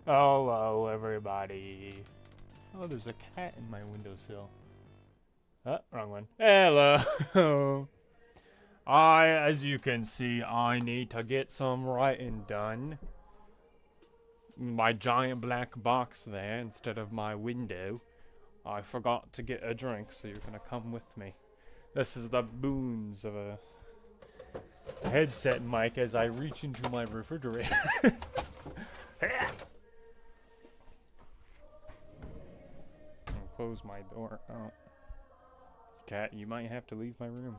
Hello, everybody. Oh, there's a cat in my windowsill. Wrong one. Hello. As you can see, I need to get some writing done. My giant black box there instead of my window. I forgot to get a drink, so you're gonna come with me. This is the boons of a headset mic as I reach into my refrigerator. I'll close my door. Oh. Cat, you might have to leave my room.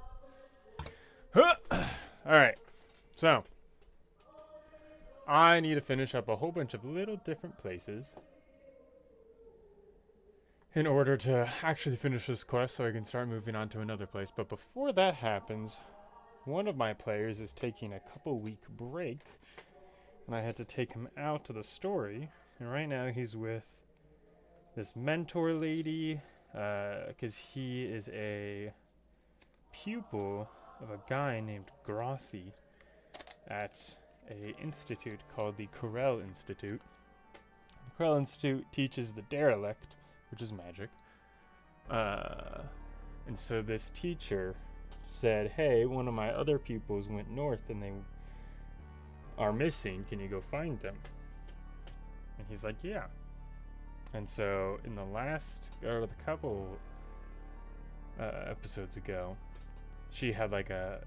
Alright, so I need to finish up a whole bunch of little different places in order to actually finish this quest so I can start moving on to another place. But before that happens, one of my players is taking a couple-week break, and I had to take him out to the story. And right now he's with this mentor lady, because he is a pupil of a guy named Grothy at a institute called the Corel Institute. The Corel Institute teaches the derelict, which is magic. And so this teacher said, hey, one of my other pupils went north and they are missing. Can you go find them? And he's like, yeah. And so in the last, or the couple episodes ago, she had like a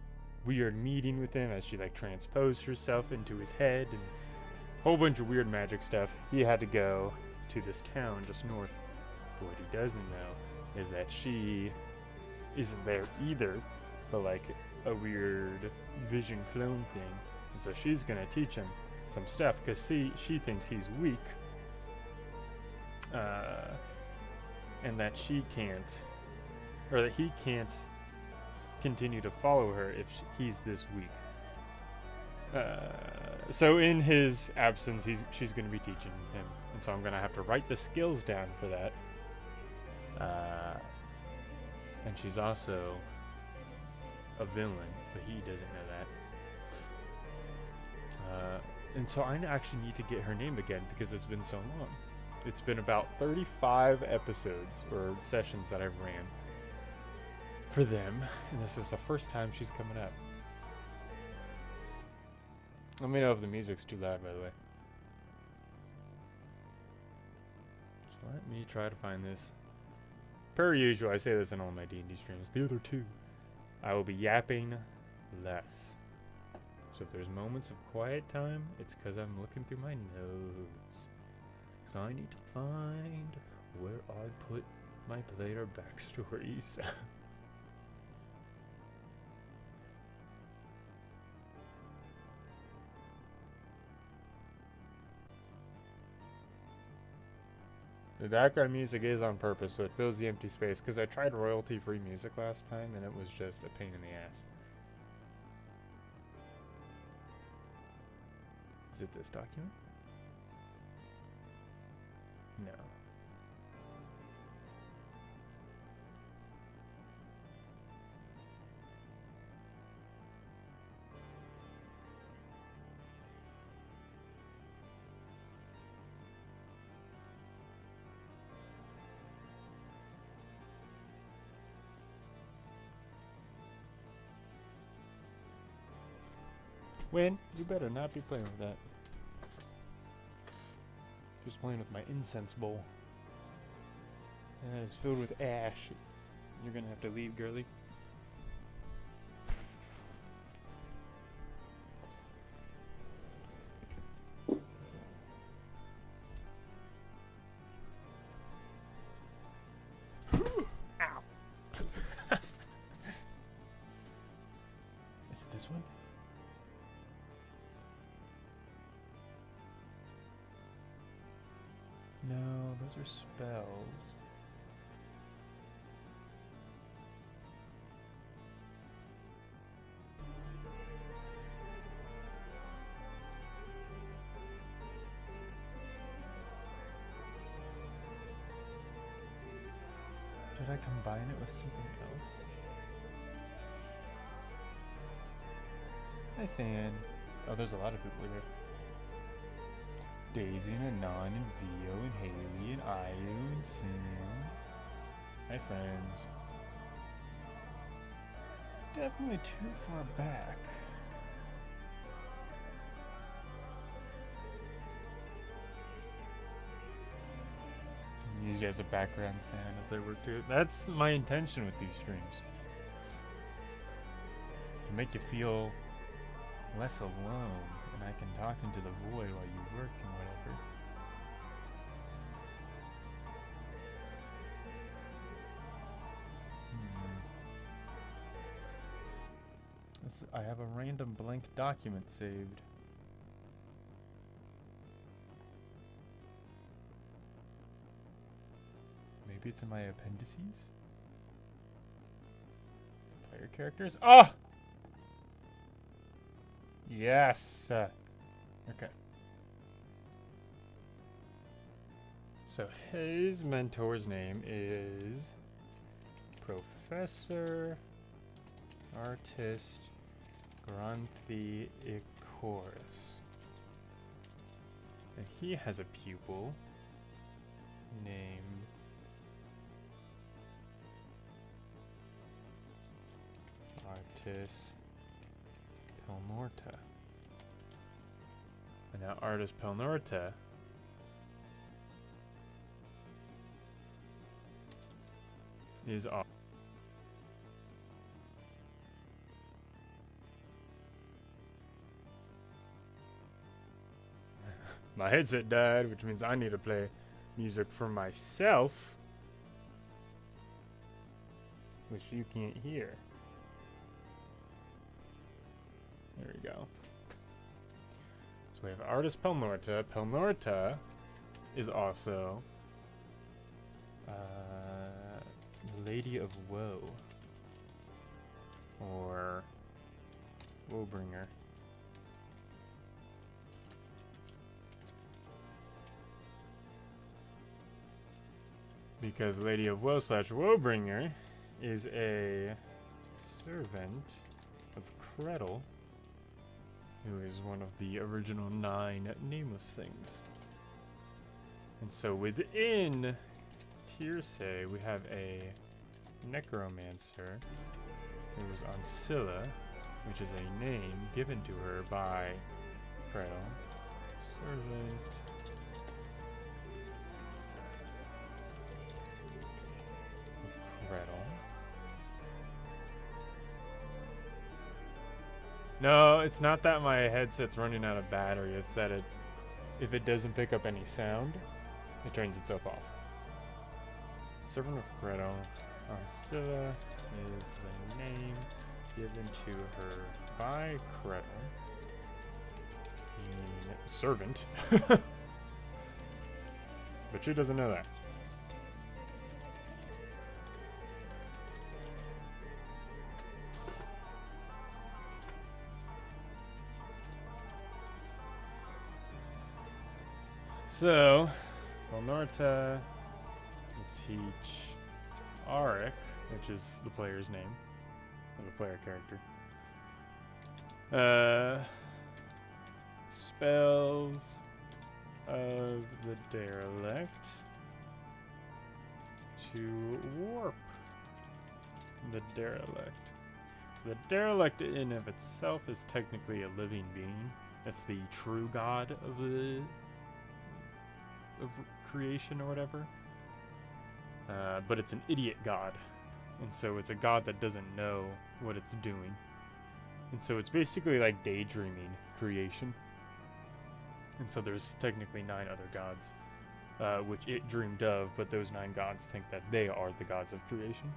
weird meeting with him as she like transposed herself into his head and a whole bunch of weird magic stuff. He had to go to this town just north. But what he doesn't know is that she isn't there either, but like a weird vision clone thing. And so she's gonna teach him some stuff because she thinks he's weak, and that she can't, or that he can't continue to follow her if he's this weak. So in his absence, she's going to be teaching him, and so I'm going to have to write the skills down for that. And she's also a villain, but he doesn't know that. And so I actually need to get her name again because it's been so long. It's been about 35 episodes or sessions that I've ran for them, and this is the first time she's coming up. Let me know if the music's too loud, by the way. So let me try to find this. Per usual, I say this in all my D&D streams. The other two, I will be yapping less. So if there's moments of quiet time, it's because I'm looking through my notes. Because I need to find where I put my player backstories. The background music is on purpose, so it fills the empty space, because I tried royalty-free music last time, and it was just a pain in the ass. Is it this document? No. Win, you better not be playing with that. Just playing with my incense bowl. And it's filled with ash. You're gonna have to leave, girly. Ow! Is it this one? No, those are spells. Did I combine it with something else? Hi, San. Oh, there's a lot of people here. Daisy and Anon and Vio and Haley and Ayu and Sam. Hi, friends. Definitely too far back. Use you as a background sound as I work through it. That's my intention with these streams. To make you feel less alone, and I can talk into the void while you work and whatever. I have a random blank document saved. Maybe it's in my appendices? Player characters? Ah! Yes! Okay. So his mentor's name is Professor Artist Granthiicorus. And he has a pupil named Artis Pelnorta. And now Artis Pelnorta is off. My headset died, which means I need to play music for myself, which you can't hear. There we go. So we have Artis Pelnorta. Pelnorta is also Lady of Woe, or Woebringer. Because Lady of Woe / Woebringer is a servant of Kreddle, who is one of the original 9 nameless things. And so within Tierce, we have a necromancer who is Ancilla, which is a name given to her by Kreddle. Servant of Kreddle. No, it's not that my headset's running out of battery. It's that if it doesn't pick up any sound, it turns itself off. Servant of Kreddle. Ancilla is the name given to her by Kreddle. Servant. But she doesn't know that. So, Pelnorta will teach Auric, which is the player's name, or the player character, spells of the derelict to warp the derelict. So the derelict in of itself is technically a living being. That's the true god of creation or whatever. But it's an idiot god. And so it's a god that doesn't know what it's doing. And so it's basically like daydreaming creation. And so there's technically 9 other gods, which it dreamed of, but those 9 gods think that they are the gods of creation.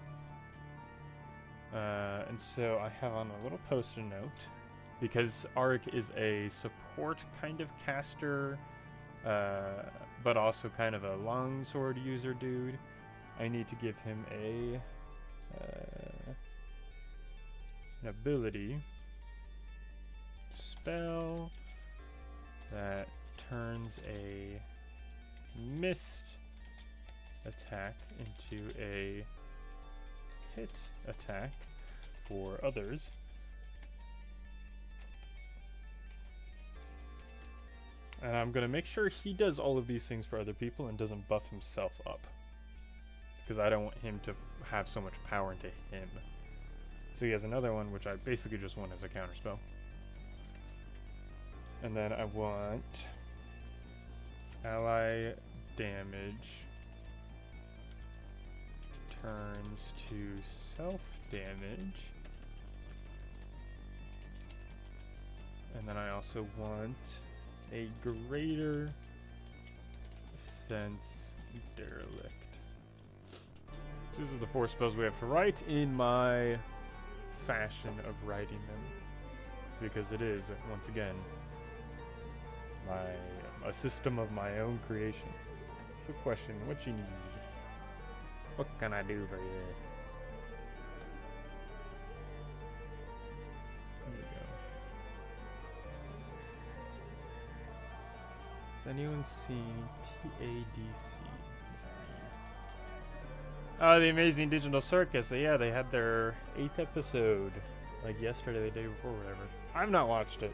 And so I have on a little post-it note, because Auric is a support kind of caster, but also kind of a longsword user dude. I need to give him an ability spell that turns a missed attack into a hit attack for others. And I'm going to make sure he does all of these things for other people and doesn't buff himself up. Because I don't want him to have so much power into him. So he has another one, which I basically just want as a counterspell. And then I want ally damage turns to self damage. And then I also want a greater sense derelict. So these are the 4 spells we have to write in my fashion of writing them. Because it is, once again, a system of my own creation. Quick question, what you need? What can I do for you? There we go. Has anyone seen TADC? Oh, the Amazing Digital Circus. Yeah, they had their 8th episode, like yesterday, the day before, whatever. I've not watched it.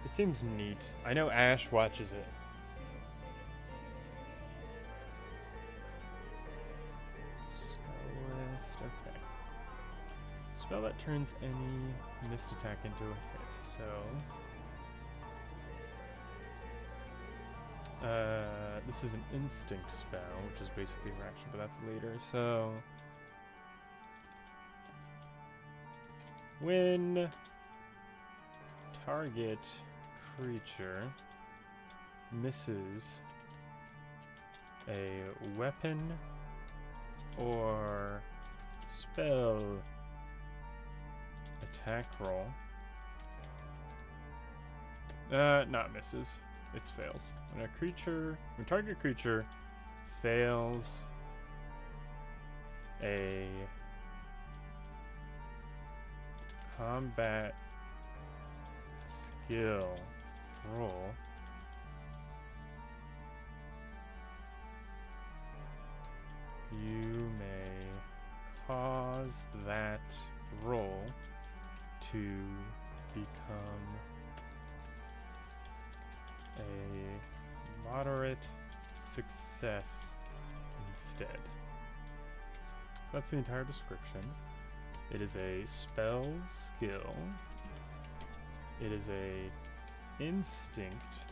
It seems neat. I know Ash watches it. Spell list, okay. Spell that turns any missed attack into a hit, so... this is an instinct spell, which is basically a reaction, but that's later, so... When target creature misses a weapon or spell attack roll, not misses. It fails. When target creature fails a combat skill roll, you may cause that roll to become a moderate success instead. So that's the entire description. It is a spell skill. It is a instinct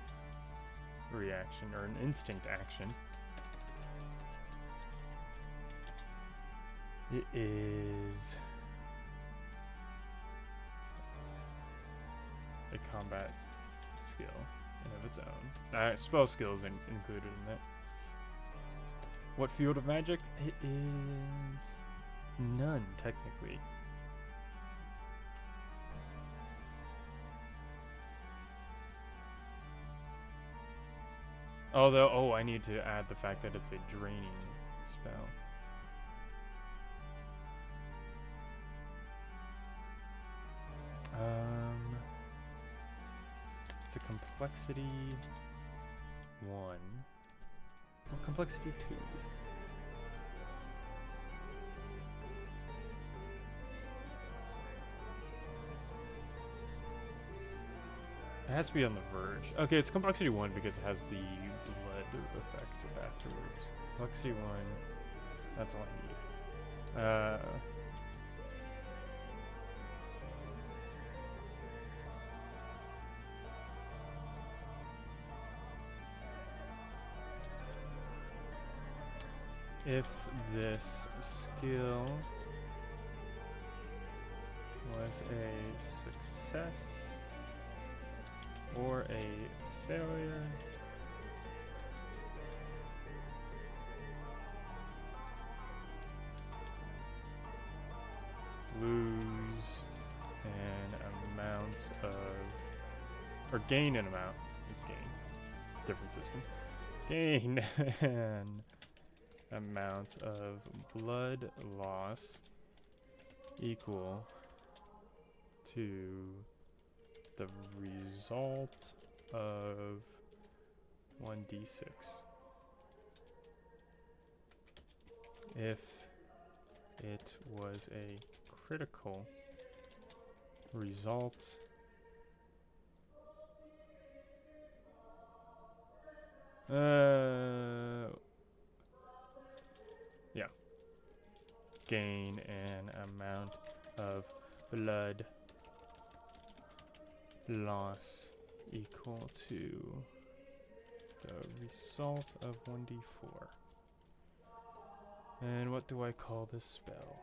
reaction, or an instinct action. It is a combat skill in of its own. Spell skills included in that. What field of magic? It is none, technically. Although, I need to add the fact that it's a draining spell. It's a complexity 1. Or complexity 2. It has to be on the verge. Okay, it's complexity 1 because it has the blood effect afterwards. Complexity 1. That's all I need. If this skill was a success or a failure, lose an amount of, or gain an amount, it's gain, different system, gain an amount of blood loss equal to the result of 1d6. If it was a critical result, Yeah. Gain an amount of blood loss equal to the result of 1d4. And what do I call this spell?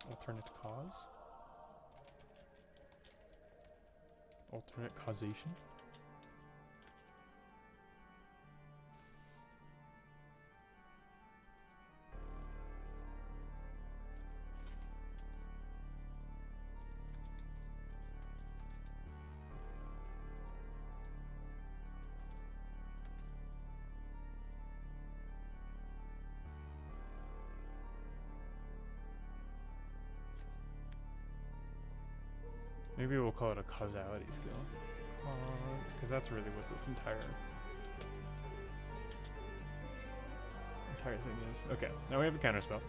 Alternate cause? Alternate causation? Maybe we'll call it a causality skill. Because that's really what this entire thing is. Okay, now we have a counterspell.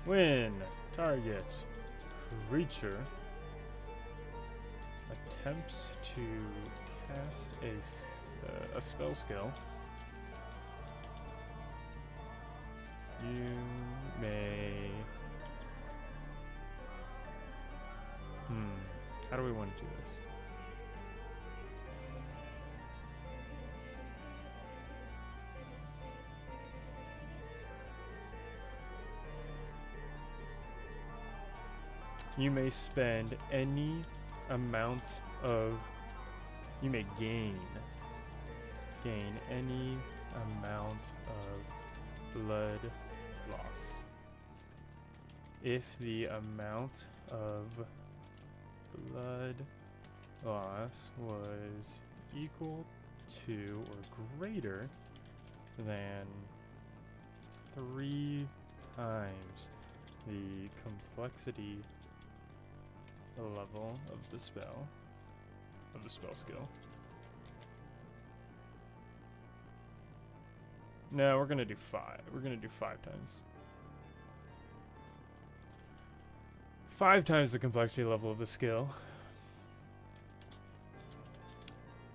When target creature attempts to cast a spell skill, you may... How do we want to do this? You may spend any amount of... You may gain any amount of blood loss. If the amount of blood loss was equal to or greater than 3 times the complexity level of the spell, skill. No, we're gonna do 5. We're gonna do 5 times. 5 times the complexity level of the skill.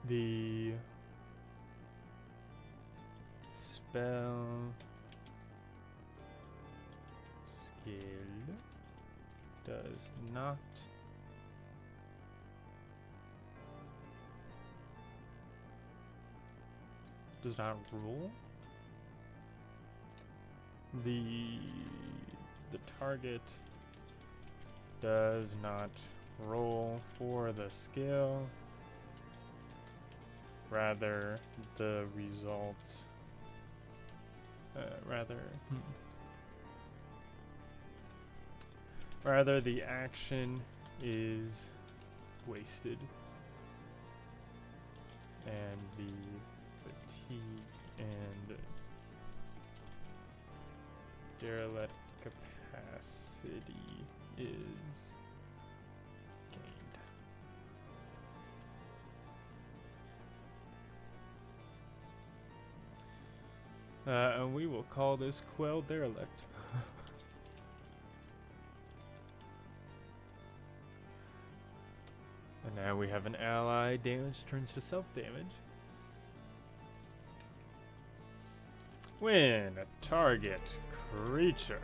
The spell skill does not rule. The target does not roll for the skill. Rather, the result. Rather, the action is wasted, and the fatigue and derelict capacity is gained. And we will call this Quell Derelict. And now we have an ally damage turns to self-damage. When a target creature...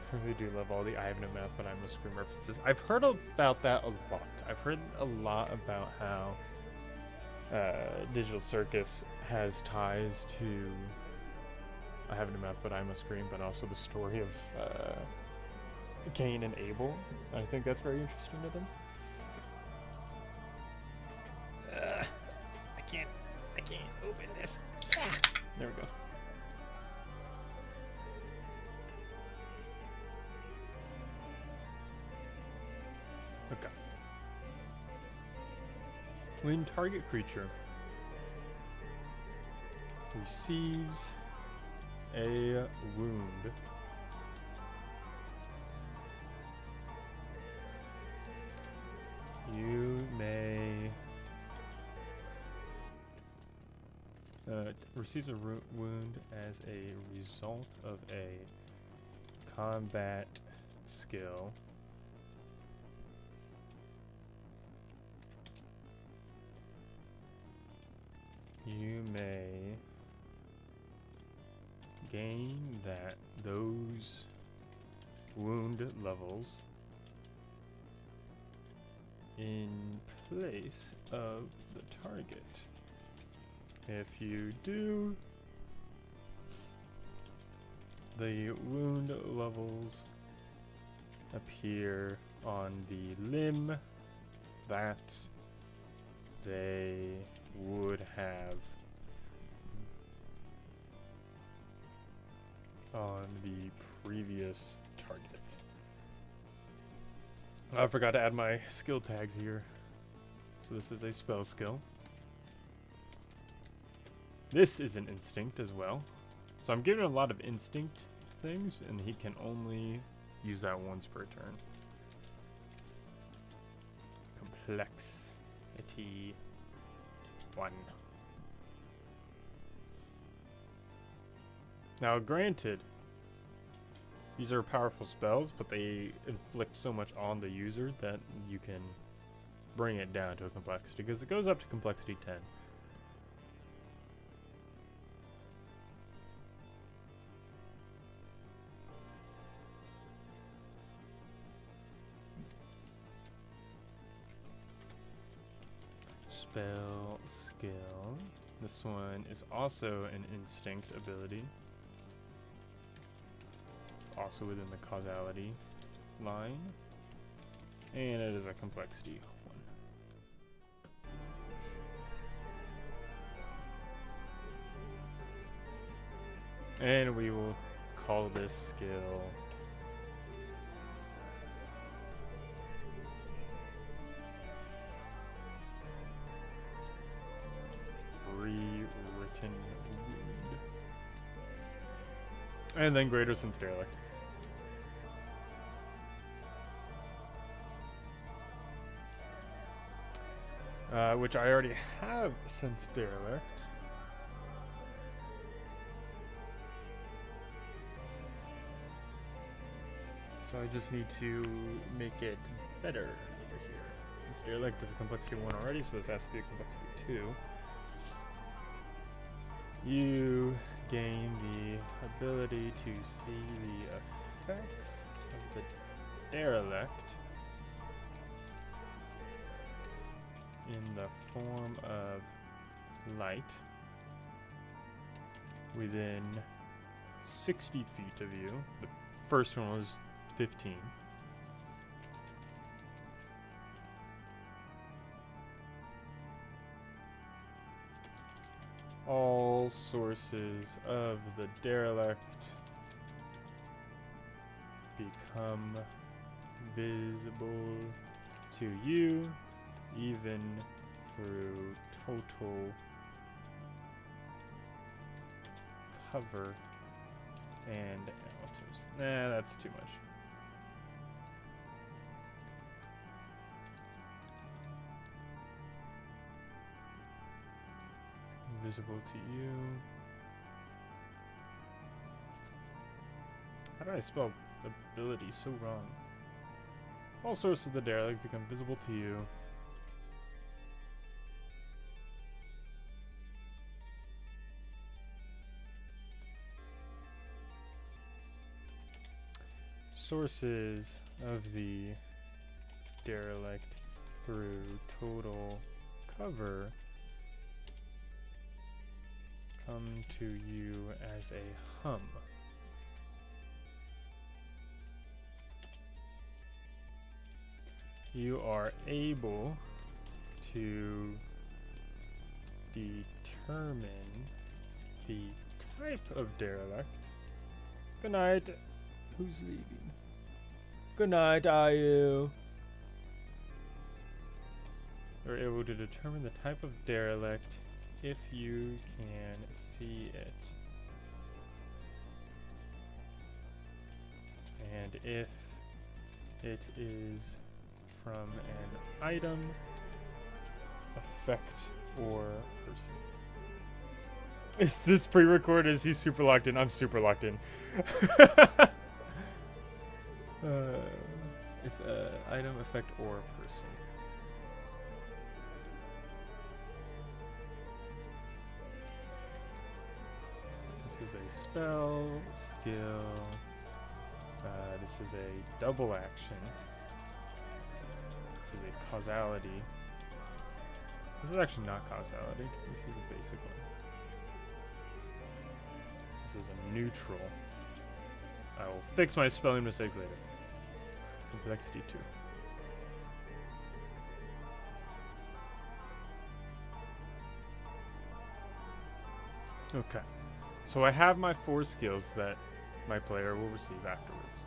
I really do love all the I have no mouth, but I'm a scream references. I've heard about that a lot. I've heard a lot about how Digital Circus has ties to I have no mouth, but I must scream, but also the story of Cain and Abel. I think that's very interesting to them. I can't open this. There we go. Okay. When target creature receives a wound, you receives a wound as a result of a combat skill. You may gain those wound levels in place of the target. If you do, the wound levels appear on the limb that they would have on the previous target. I forgot to add my skill tags here. So this is a spell skill. This is an instinct as well. So I'm giving a lot of instinct things, and he can only use that once per turn. Complexity 1. Now granted, these are powerful spells, but they inflict so much on the user that you can bring it down to a complexity, because it goes up to complexity 10. Spell skill. This one is also an instinct ability. Also within the causality line. And it is a complexity 1. And we will call this skill Rewritten Wound. And then Greater Sense Derelict. Which I already have Sense Derelict. So I just need to make it better over here. Sense Derelict is a complexity 1 already, so this has to be a complexity 2. You gain the ability to see the effects of the derelict in the form of light within 60 feet of you. The first one was 15. All sources of the derelict become visible to you, even through total cover and relatives. Nah, that's too much. Visible to you. How did I spell ability so wrong? All sources of the derelict become visible to you. Sources of the derelict through total cover come to you as a hum. You are able to determine the type of derelict. Good night. Who's leaving? Good night, are you? You're able to determine the type of derelict if you can see it. And if it is from an item, effect, or person. Is this pre-recorded? Is he super locked in? I'm super locked in. If item, effect, or person. This is a spell, skill. This is a double action. This is a causality. This is actually not causality. This is a basic one. This is a neutral. I will fix my spelling mistakes later. Complexity 2. Okay. So I have my 4 skills that my player will receive afterwards.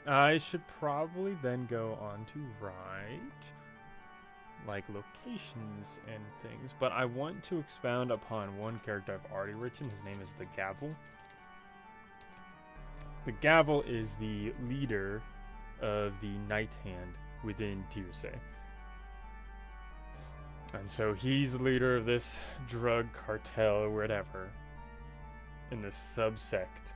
I should probably then go on to write like locations and things, but I want to expound upon one character I've already written. His name is the Gavel. The Gavel is the leader of the Night Hand within Tirce. And so he's the leader of this drug cartel or whatever in this subsect.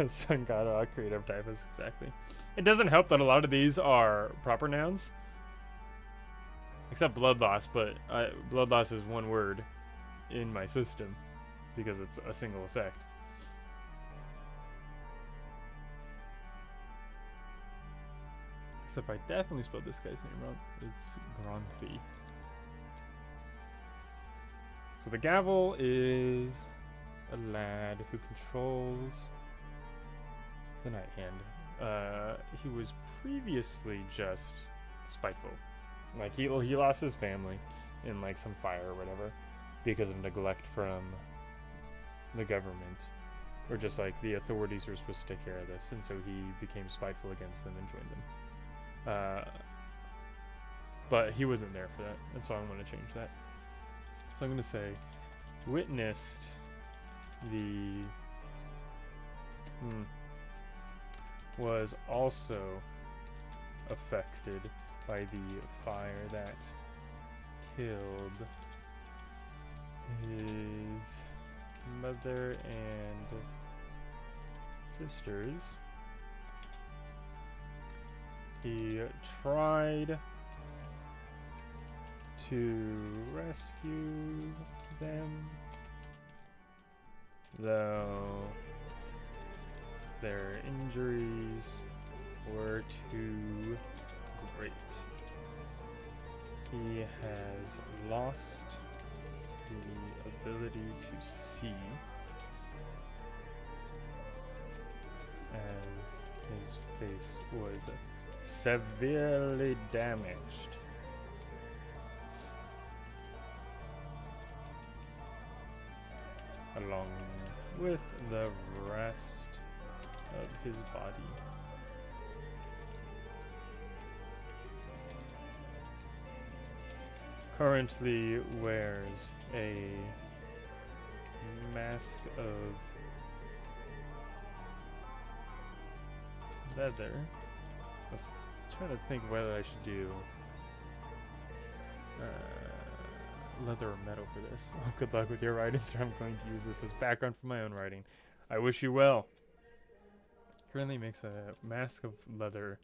Sun God creative typus, exactly. It doesn't help that a lot of these are proper nouns. Except blood loss, but blood loss is one word in my system because it's a single effect. Except I definitely spelled this guy's name wrong. It's Gronfi. So the Gavel is a lad who controls the Night Hand. He was previously just spiteful. Like he lost his family in like some fire or whatever because of neglect from the government, or just like the authorities were supposed to take care of this, and so he became spiteful against them and joined them. But he wasn't there for that, and so I'm going to change that. So I'm going to say witnessed the was also affected by the fire that killed his mother and sisters. He tried to rescue them, though their injuries were too great. He has lost the ability to see as his face was severely damaged. Along with the rest of his body. Currently wears a mask of leather. I was trying to think whether I should do leather or metal for this. Oh, good luck with your writing, sir. I'm going to use this as background for my own writing. I wish you well. Currently makes a mask of leather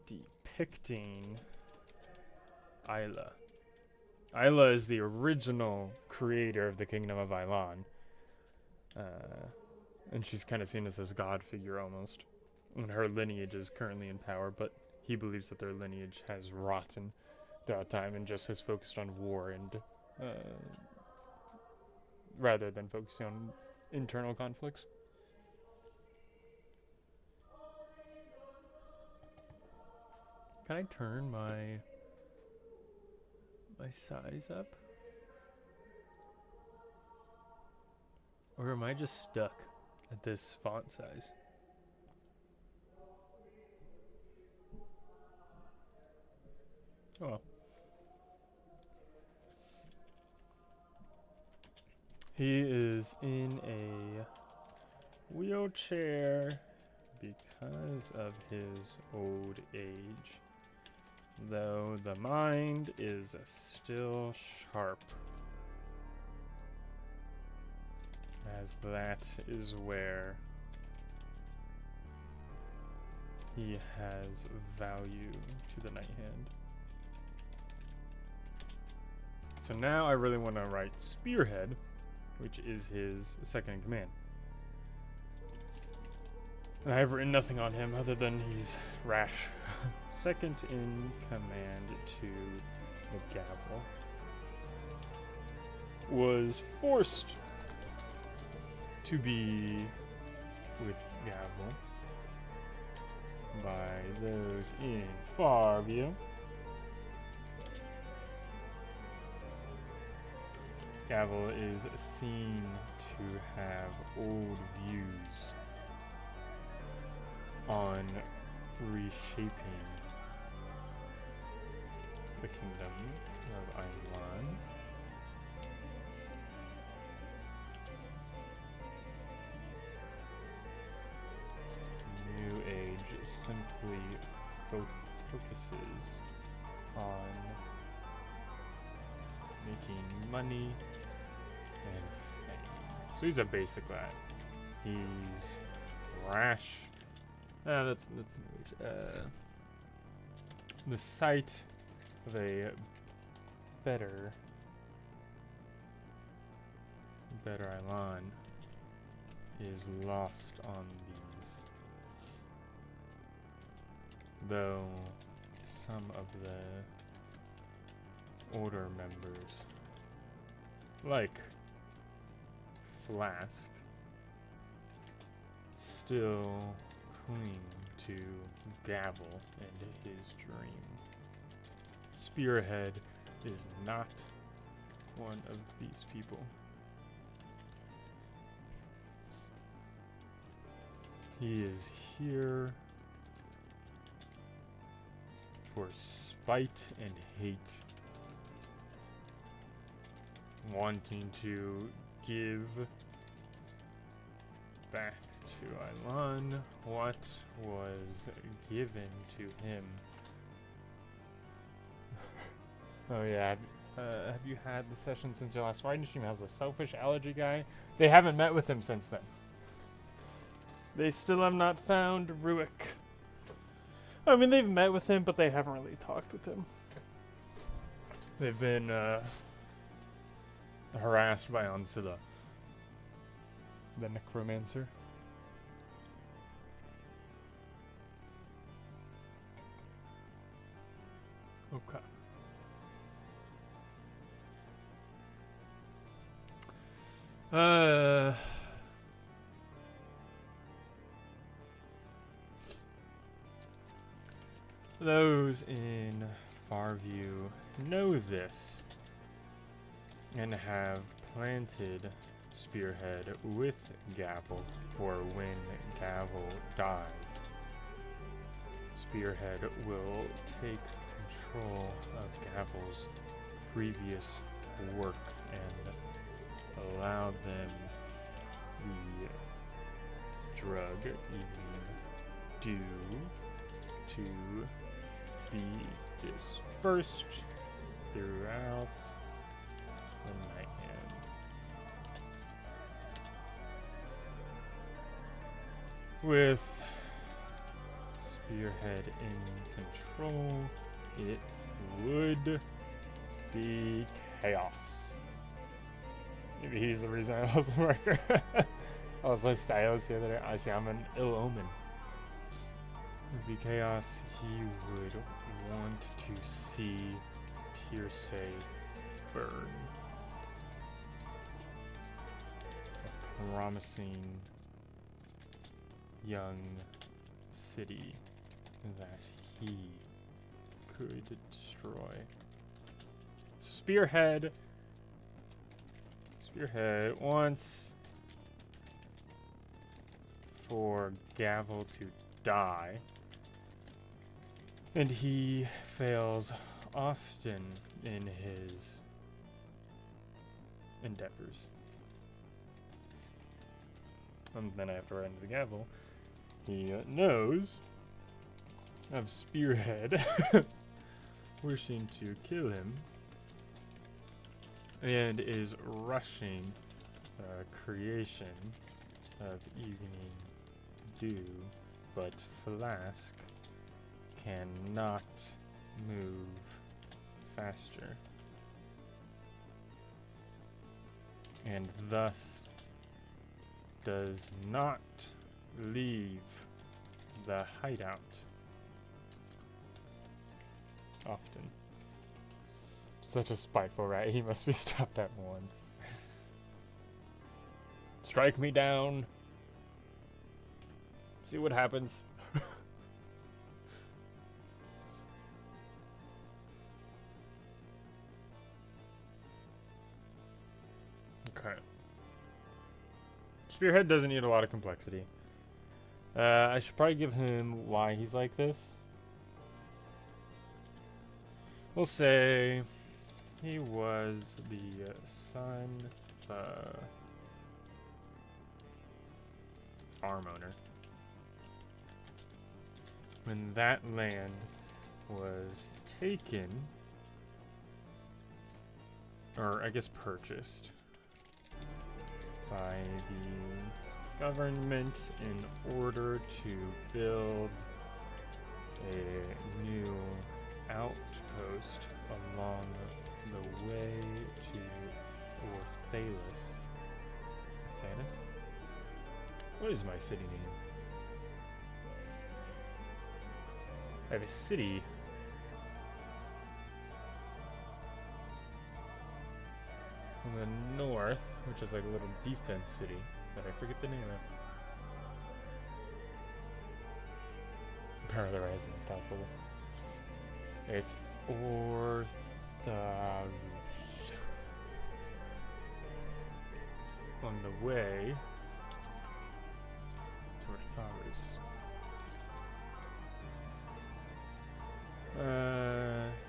depicting Isla. Isla is the original creator of the Kingdom of Ilan. And she's kind of seen as this god figure almost. And her lineage is currently in power, but he believes that their lineage has rotten throughout time and just has focused on war and rather than focusing on internal conflicts. Can I turn my size up? Or am I just stuck at this font size? Oh well. He is in a wheelchair because of his old age. though the mind is still sharp, as that is where he has value to the Night Hand. So now I really want to write Spearhead, which is his second in command. And I have written nothing on him other than he's rash. Second in command to the Gavel. Was forced to be with Gavel by those in Farview. Gavel is seen to have old views on reshaping the kingdom of Aiwan. New Age simply focuses on making money and fame. So he's a basic lad. He's rash. That's the sight of a better Ailan is lost on these, though some of the older members, like Flask, still cling to Gavel and his dream. Spearhead is not one of these people. He is here for spite and hate, wanting to give back to Ailan what was given to him. Oh yeah, have you had the session since your last writing stream? Has a selfish allergy guy? They haven't met with him since then. They still have not found Ruick. I mean, they've met with him, but they haven't really talked with him. They've been harassed by Ansela, the necromancer. Okay. Those in Farview know this and have planted Spearhead with Gavel for when Gavel dies. Spearhead will take control of Gavel's previous work and allow them the drug even due to be dispersed throughout the Night Hand. With Spearhead in control, it would be chaos. Maybe he's the reason I lost the marker. I lost my stylus the other day. I see I'm an ill omen. It would be chaos. He would want to see Tiersay burn. A promising young city that he could destroy. Spearhead wants for Gavel to die, and he fails often in his endeavors. And then after I end the Gavel, he knows of Spearhead wishing to kill him and is rushing creation of evening dew, but Flask cannot move faster, and thus does not leave the hideout often. Such a spiteful rat, he must be stopped at once. Strike me down. See what happens. Okay. Spearhead doesn't need a lot of complexity. I should probably give him why he's like this. We'll say he was the son of a farm owner. When that land was taken, or I guess purchased, by the government in order to build a new outpost along the way to Orthalis. Orthalis? What is my city name? I have a city. In the north, which is like a little defense city that I forget the name of. Power of the Rising is topical. It's Ortharus. On the way to Ortharus.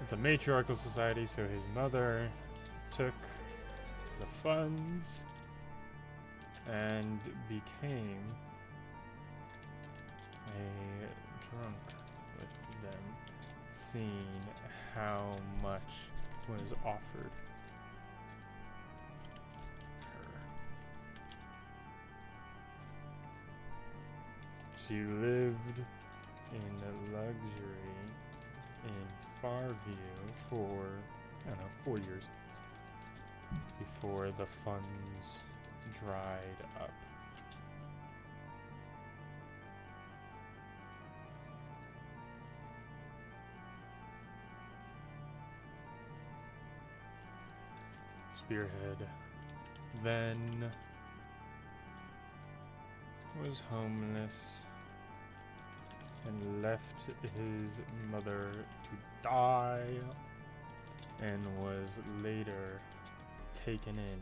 It's a matriarchal society, so his mother took the funds and became a drunk with them, seeing how much was offered her. She lived in luxury in Farview for, I don't know, 4 years before the funds dried up. Spearhead then was homeless and left his mother to die, and was later taken in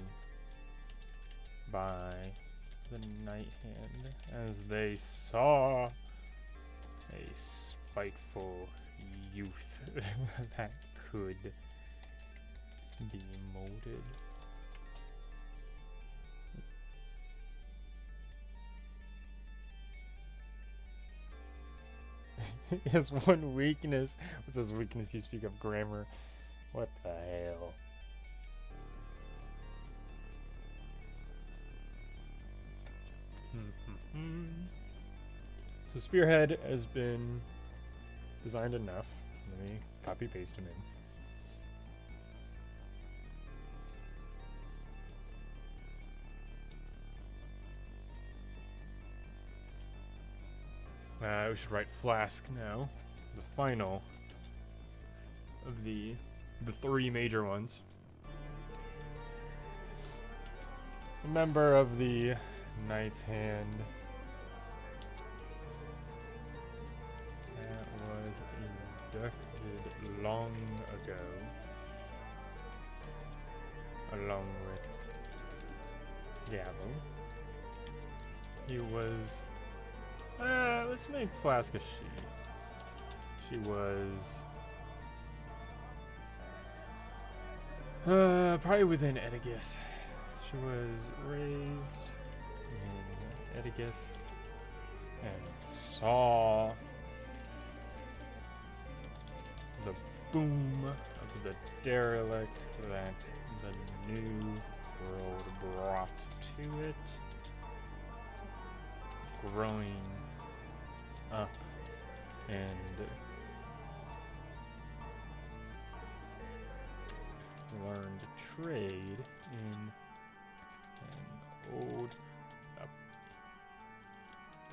by the Night Hand as they saw a spiteful youth that could be molded. He has one weakness. What's his weakness? You speak of grammar. What the hell? So Spearhead has been designed enough. Let me copy paste him in. We should write Flask now. The final of the three major ones. A member of the Knight's Hand. That was inducted long ago, along with Gavel. He was, let's make Flask a she. She was probably within Edicus. She was raised in Edicus and saw the boom of the derelict that the new world brought to it, growing up and learned trade in an old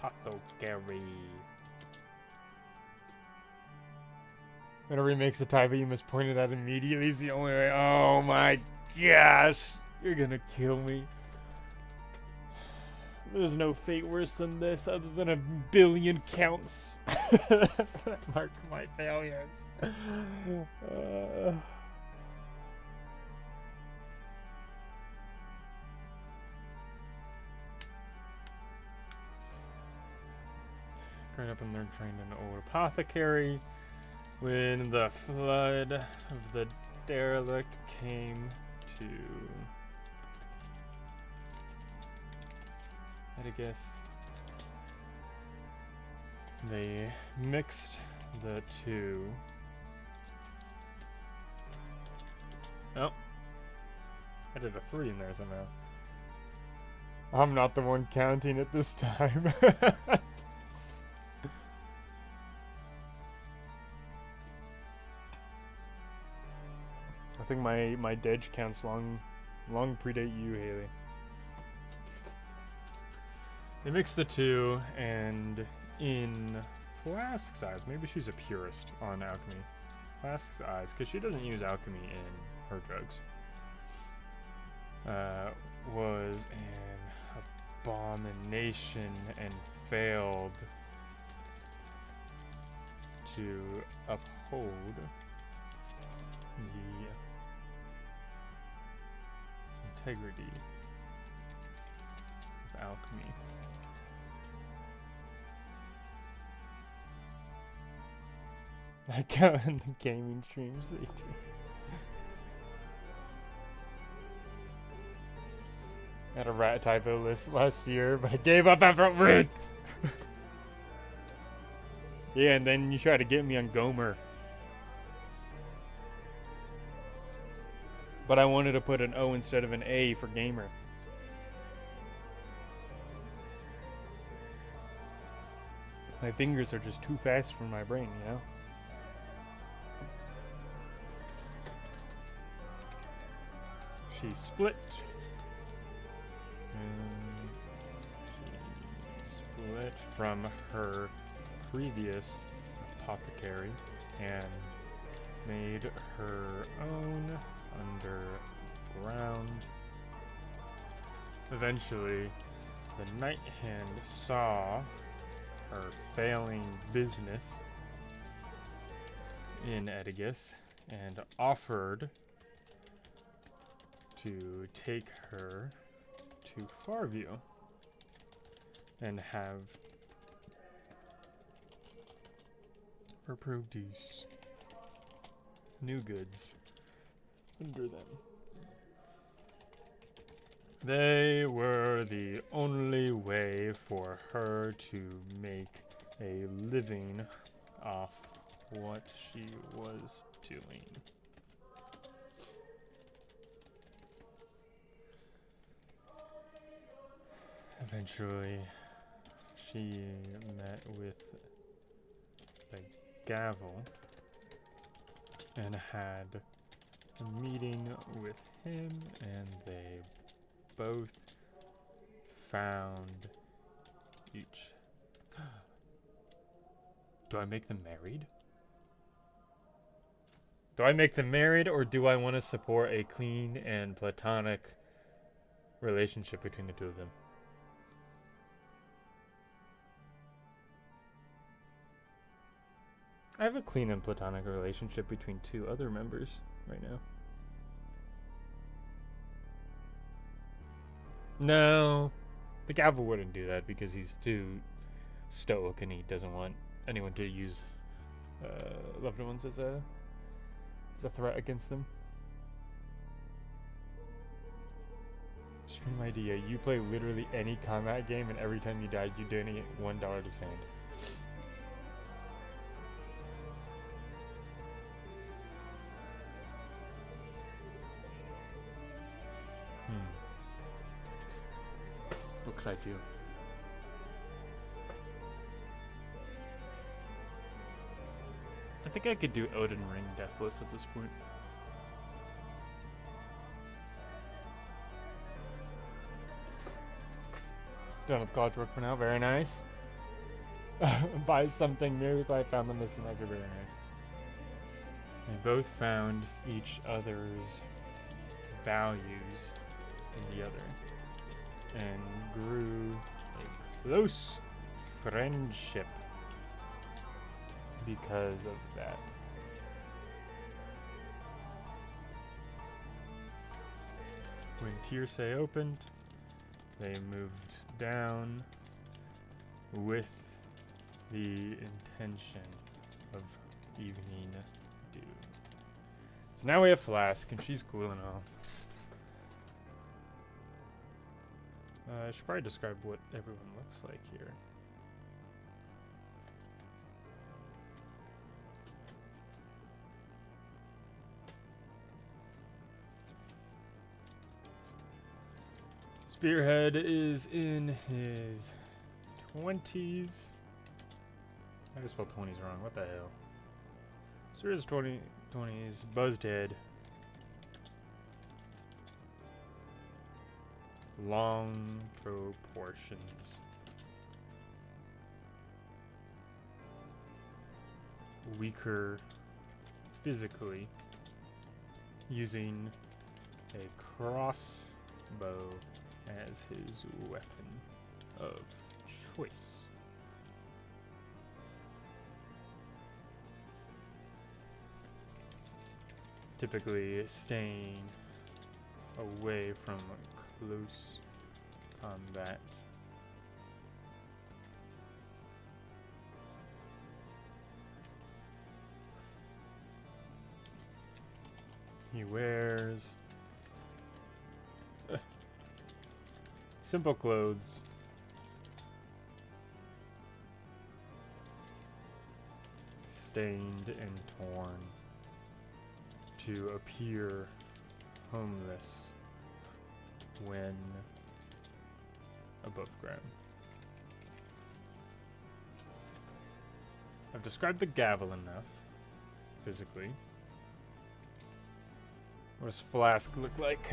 apothecary. Whenever he makes a typo, you must point it out immediately. It's the only way. Oh my gosh. You're gonna kill me. There's no fate worse than this other than a billion counts that mark my failures. Growing up and learned trained in an old apothecary. When the flood of the derelict came to, I guess, they mixed the two. Oh, I did a 3 in there somehow. I'm not the one counting it this time. I think my Dej counts long predate you, Haley. They mix the two, and in Flask's eyes, maybe she's a purist on alchemy. Flask's eyes, because she doesn't use alchemy in her drugs, was an abomination and failed to uphold the integrity of alchemy. Like how in the gaming streams they do. I had a rat typo list last year, but I gave up after a week. Yeah, and then you try to get me on Gomer. But I wanted to put an O instead of an A for gamer. My fingers are just too fast for my brain, you know? She split. And she split from her previous apothecary and made her own underground. Eventually, the Night Hand saw her failing business in Edgus and offered to take her to Farview and have her produce new goods under them. They were the only way for her to make a living off what she was doing. Eventually, she met with the Gavel and had a meeting with him, and they both found each. Do I make them married? Do I make them married, or do I want to support a clean and platonic relationship between the two of them? I have a clean and platonic relationship between 2 other members right now. No, the Gavel wouldn't do that because he's too stoic and he doesn't want anyone to use loved ones as a threat against them. Stream idea: you play literally any combat game, and every time you die, you donate $1 to Sand. What could I do? I think I could do Odin Ring Deathless at this point. Done with college work for now. Very nice. Buy something new. I found the missing marker. Very nice. They both found each other's values in the other and grew a close friendship because of that. When Tiersay opened, they moved down with the intention of evening dew. So now we have Flask, and she's cool and all. I should probably describe what everyone looks like here. Spearhead is in his 20s. I just spelled 20s wrong. What the hell? Spearhead's 20s. Buzzed-head. Long proportions. Weaker physically. Using a crossbow as his weapon of choice. Typically staying away from close combat. He wears simple clothes. Stained and torn to appear homeless when above ground. I've described the gavel enough physically. What does Flask look like?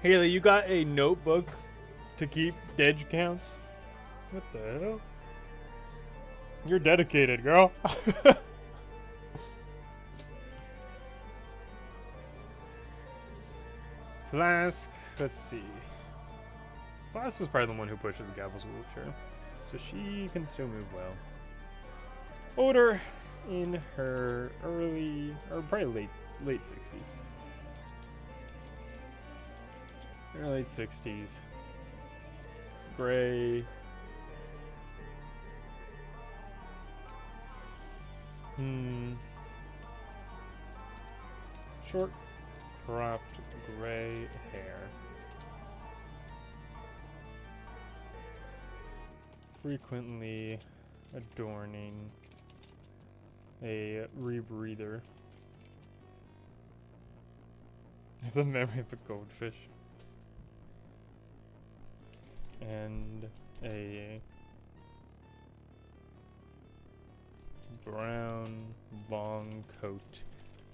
Haley, you got a notebook to keep dej counts? What the hell? You're dedicated, girl. Flask, let's see. Flask is probably the one who pushes Gavel's wheelchair, so she can still move well. Odor in her early, or probably late 60s. Her late 60s. Gray. Short, cropped gray hair. Frequently adorning a rebreather. I have the memory of a goldfish. And a brown long coat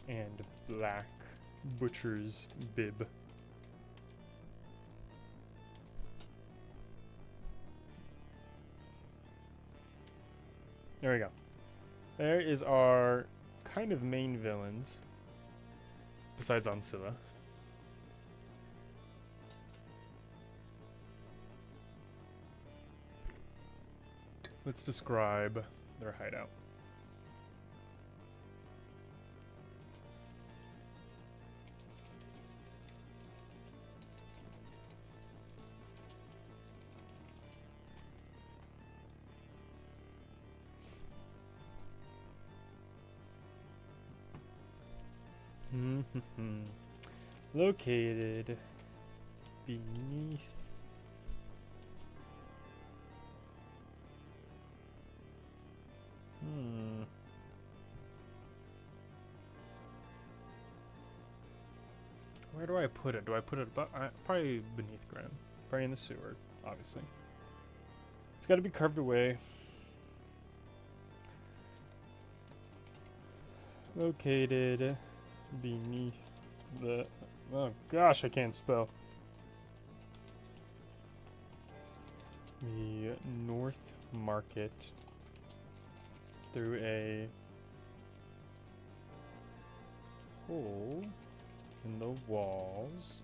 and black butcher's bib. There we go. There is our kind of main villains, besides Ancilla. Let's describe their hideout. Located beneath Where do I put it? Do I put it probably beneath ground? Probably in the sewer, obviously. It's got to be carved away. Located beneath the... Oh gosh, I can't spell. The North Market through a hole in the walls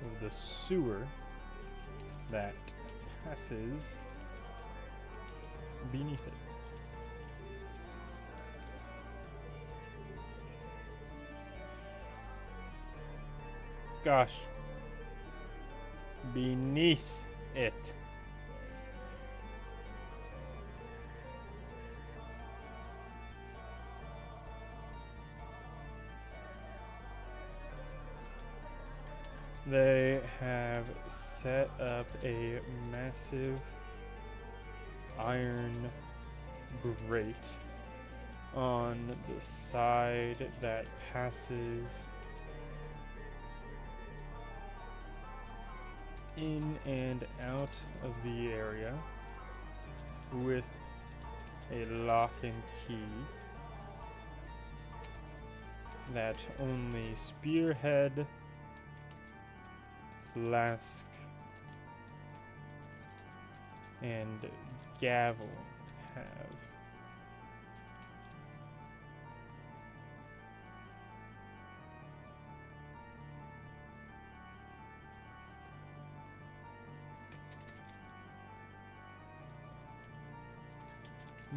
of the sewer that passes beneath it. Gosh. Beneath it. They have set up a massive iron grate on the side that passes in and out of the area with a lock and key that only Spearhead, Flask, and Gavel have.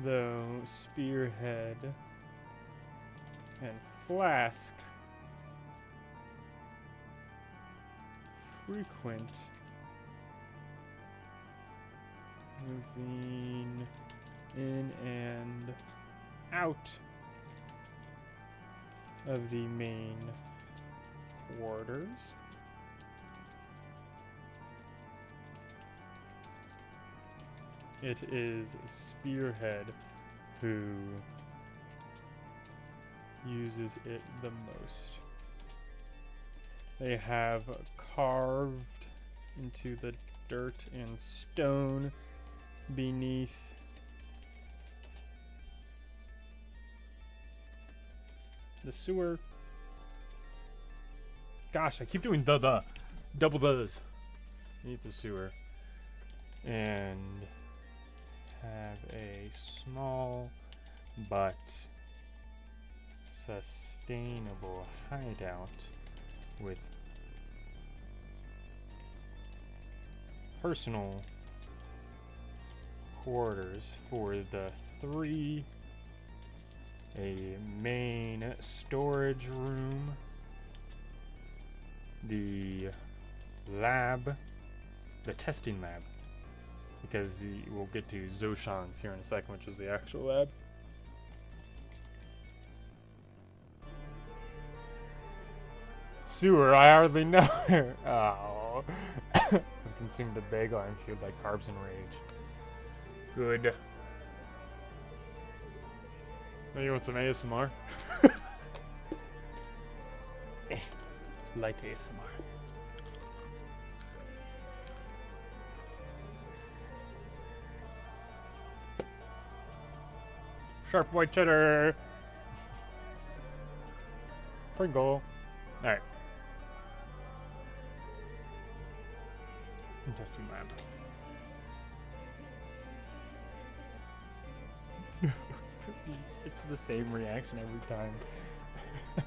Though Spearhead and Flask frequent moving in and out of the main quarters. It is Spearhead who uses it the most. They have carved into the dirt and stone beneath the sewer. Gosh, I keep doing the double does beneath the sewer, and have a small but sustainable hideout with personal quarters for the three, a main storage room, the lab, the testing lab, because we'll get to Zoshan's here in a second, which is the actual lab. Sewer, I hardly know her. Oh. I've consumed a bagel and fueled by carbs and rage. Good. Oh, you want some ASMR? Light ASMR. Sharp white cheddar. Pringle. Alright. Testing lab. It's the same reaction every time. I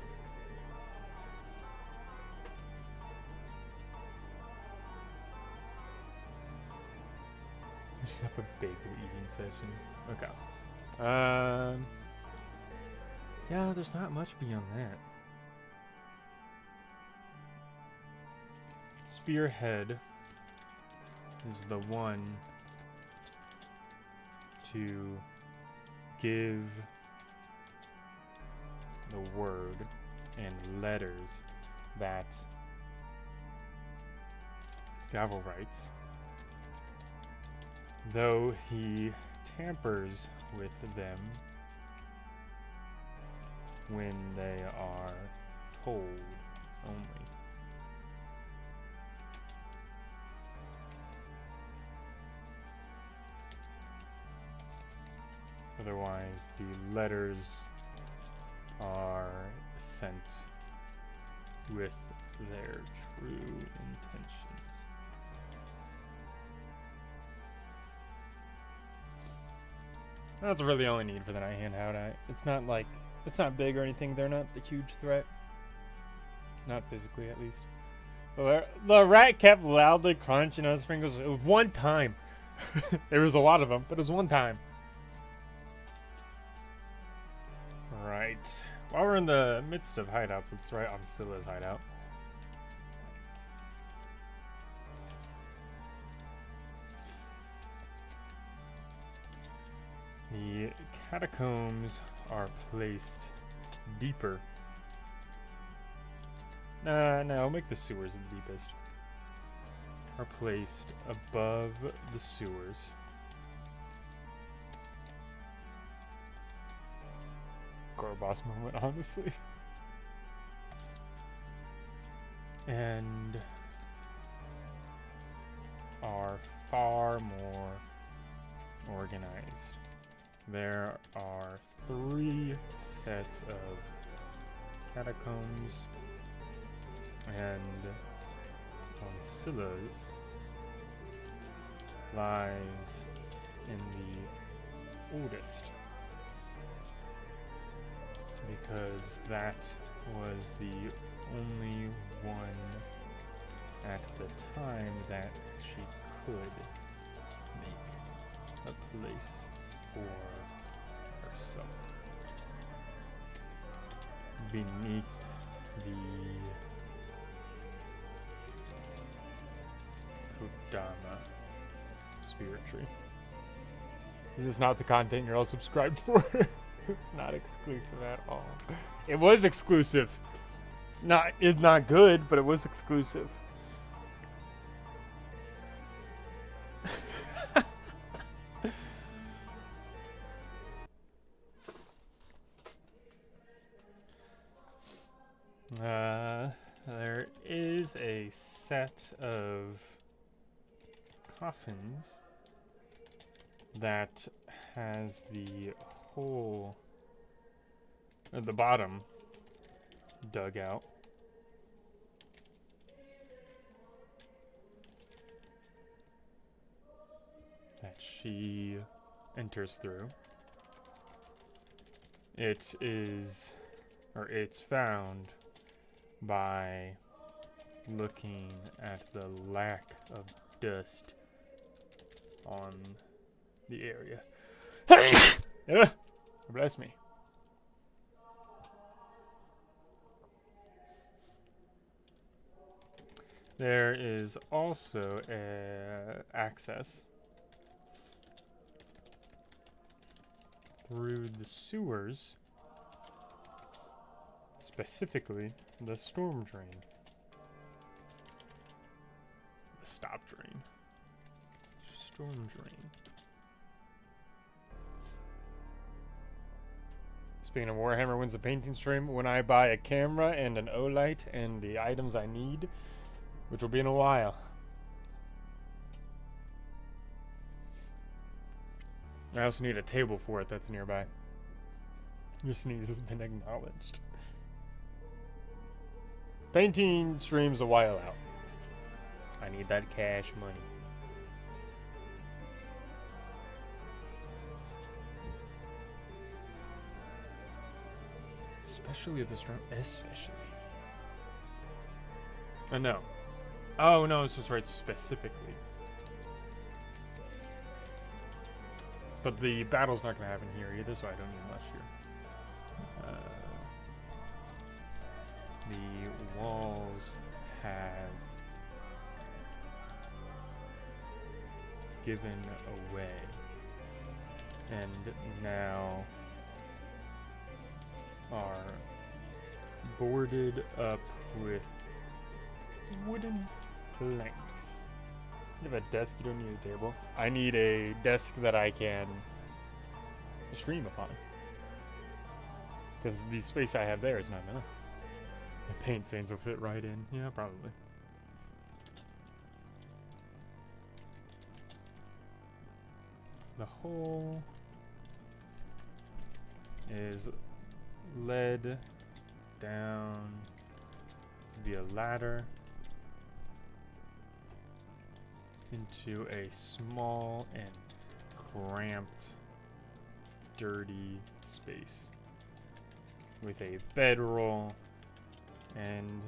should have a bagel eating session. Okay. Yeah, there's not much beyond that. Spearhead is the one to give the word and letters that Gavel writes, though he tampers with them when they are told only. Otherwise, the letters are sent with their true intentions. That's really all I need for the night handout. It's not like, it's not big or anything. They're not a huge threat. Not physically, at least. The rat kept loudly crunching on sprinkles. It was one time. There was a lot of them, but it was one time. Right. While we're in the midst of hideouts, let's try on Scylla's hideout. The catacombs are placed deeper. No, I'll make the sewers the deepest. Are placed above the sewers. Core boss moment, honestly. And are far more organized. There are 3 sets of catacombs, and on Scylla's lies in the oldest, because that was the only one at the time that she could make a place for herself. Beneath the Kodama spirit tree. This is not the content you're all subscribed for. It's not exclusive at all. It was exclusive. It's not good, but it was exclusive. There is a set of coffins that has the hole at the bottom dug out. That she enters through. It is, or it's found by looking at the lack of dust on the area. Bless me. There is also access through the sewers, specifically the storm drain. The stop drain. Storm drain. Speaking of Warhammer wins the painting stream, when I buy a camera and an O-light and the items I need, which will be in a while. I also need a table for it that's nearby. Your sneeze has been acknowledged. Painting stream's a while out. I need that cash money. Especially at the storm. Especially. No. Oh no, this was right specifically. But the battle's not going to happen here either, so I don't need much here. The walls have given away, and now are boarded up with wooden planks. You have a desk, you don't need a table. I need a desk that I can stream upon. Because the space I have there is not enough. The paint stains will fit right in. Yeah, probably. The hole is led down via ladder into a small and cramped, dirty space with a bedroll and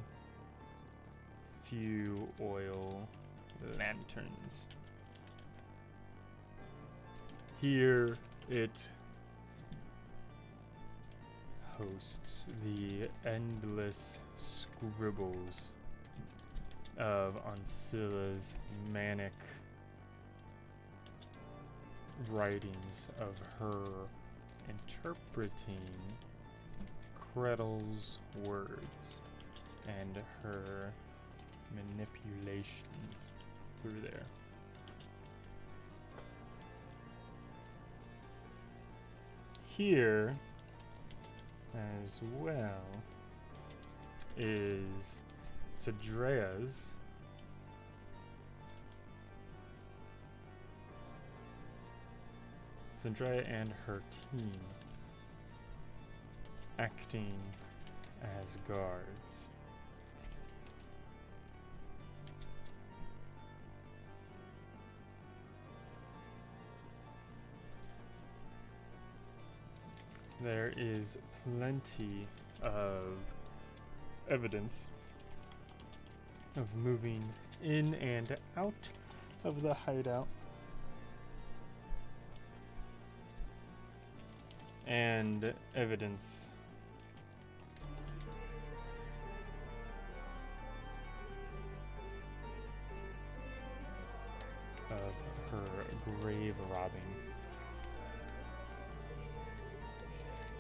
few oil lanterns. Here it hosts the endless scribbles of Ancilla's manic writings of her interpreting Kretl's words and her manipulations through there. Here, as well, is Sidrea's Sidrea and her team acting as guards. There is plenty of evidence of moving in and out of the hideout, and evidence of her grave robbing.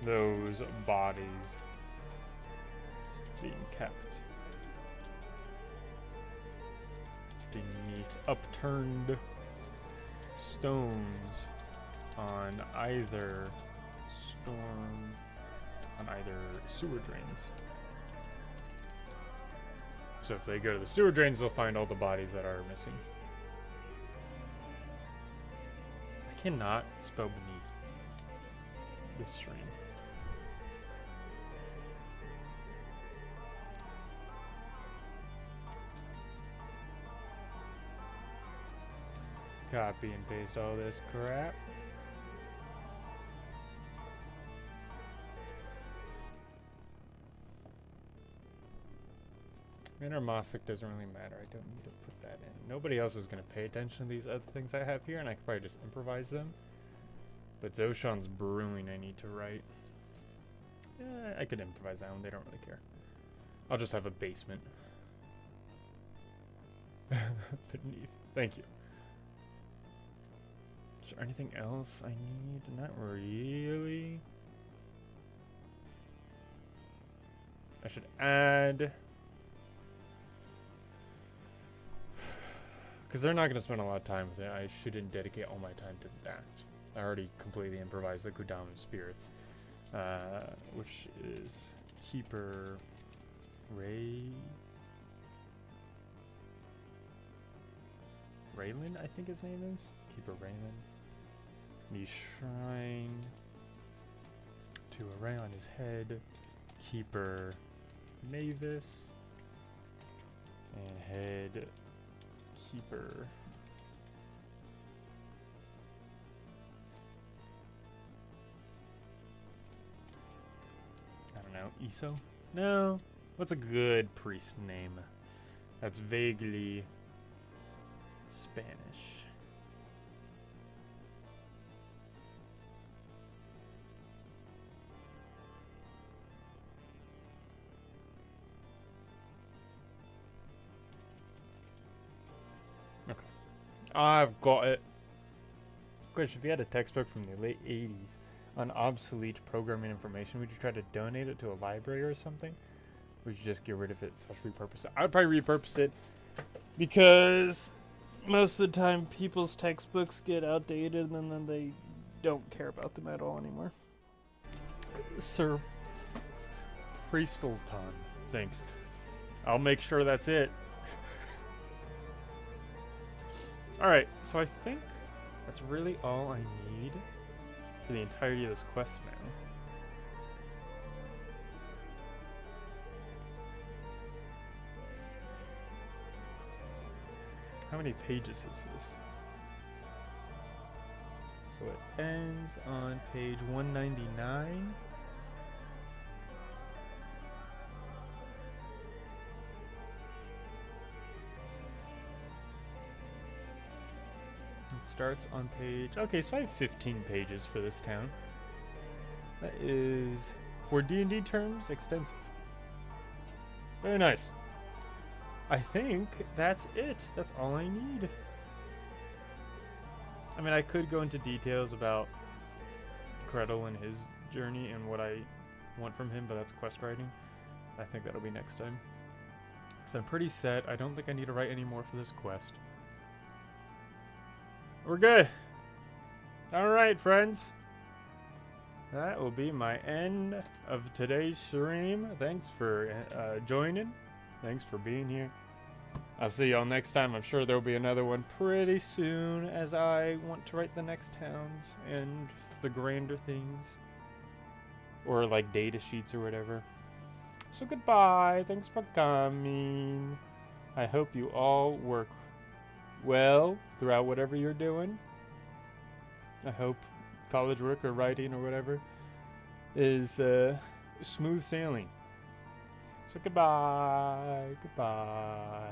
Those bodies being kept beneath upturned stones on either sewer drains. So if they go to the sewer drains, they'll find all the bodies that are missing. I cannot spell beneath this stream. Copy and paste all this crap. Intermosic doesn't really matter. I don't need to put that in. Nobody else is going to pay attention to these other things I have here, and I can probably just improvise them. But Zoshan's Brewing I need to write. I could improvise that one. They don't really care. I'll just have a basement. Beneath. Thank you. Is there anything else I need? Not really. I should add... because they're not going to spend a lot of time with it. I shouldn't dedicate all my time to that. I already completely improvised the Kudaman Spirits. Which is Keeper Raylan, I think his name is. Keeper Raylan. The shrine to a ray on his head. Keeper Mavis. And head Keeper I don't know, Iso? No. What's a good priest name? That's vaguely Spanish. Okay. I've got it. Question, if you had a textbook from the late 80s on obsolete programming information, would you try to donate it to a library or something? Or would you just get rid of it / repurpose it? I'd probably repurpose it because most of the time people's textbooks get outdated and then they don't care about them at all anymore. Sir Priestleton. Thanks. I'll make sure that's it. Alright, so I think that's really all I need for the entirety of this quest now. How many pages is this? So it ends on page 199. It starts on page... Okay, so I have 15 pages for this town. That is, for D&D terms, extensive. Very nice. I think that's it. That's all I need. I mean, I could go into details about Gretel and his journey and what I want from him, but that's quest writing. I think that'll be next time. So I'm pretty set. I don't think I need to write any more for this quest. We're good. Alright, friends. That will be my end of today's stream. Thanks for joining. Thanks for being here. I'll see y'all next time. I'm sure there'll be another one pretty soon as I want to write the next towns and the grander things. Or like data sheets or whatever. So goodbye. Thanks for coming. I hope you all work well throughout whatever you're doing. I hope college work or writing or whatever is smooth sailing. So goodbye. Goodbye.